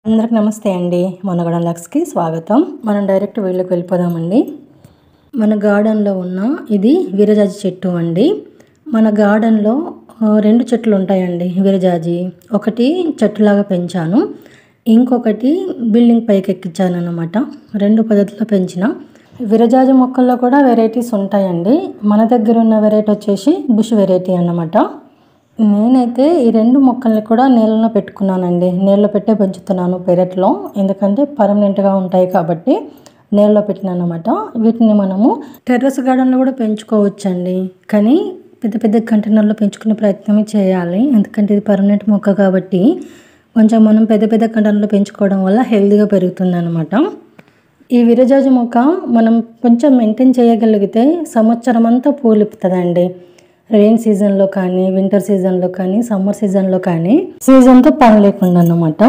అందరికి నమస్తే అండి. మనగడ లక్స్కి స్వాగతం. మనం డైరెక్ట్ వీళ్ళకి వెళ్ళిపోదామండి. మన గార్డెన్లో ఉన్న ఇది విరజాజి చెట్టు అండి. మన గార్డెన్లో రెండు చెట్లు ఉంటాయండి విరజాజి. ఒకటి చెట్టులాగా పెంచాను, ఇంకొకటి బిల్డింగ్ పైకి ఎక్కించాను అన్నమాట. రెండు పద్ధతిలో పెంచిన విరజాజి మొక్కల్లో కూడా వెరైటీస్ ఉంటాయండి. మన దగ్గర ఉన్న వెరైటీ వచ్చేసి బుష్ వెరైటీ అన్నమాట. నేనైతే ఈ రెండు మొక్కల్ని కూడా నీళ్ళలో పెట్టుకున్నానండి. నీళ్ళలో పెట్టే పెంచుతున్నాను పెరట్లో, ఎందుకంటే పర్మనెంట్గా ఉంటాయి కాబట్టి నీళ్ళలో పెట్టినాను అన్నమాట. వీటిని మనము టెర్రస్ గార్డెన్లో కూడా పెంచుకోవచ్చండి, కానీ పెద్ద పెద్ద కంటైనర్లో పెంచుకునే ప్రయత్నమే చేయాలి. ఎందుకంటే ఇది పర్మనెంట్ మొక్క కాబట్టి కొంచెం మనం పెద్ద పెద్ద కంటైనర్లో పెంచుకోవడం వల్ల హెల్తీగా పెరుగుతుంది అన్నమాట. ఈ విరజాజి మొక్క మనం కొంచెం మెయింటైన్ చేయగలిగితే సంవత్సరం అంతా పూలిపుతుందండి. రెయిన్ సీజన్లో కానీ, వింటర్ సీజన్లో కానీ, సమ్మర్ సీజన్లో కానీ, సీజన్తో పని లేకుండా అన్నమాట.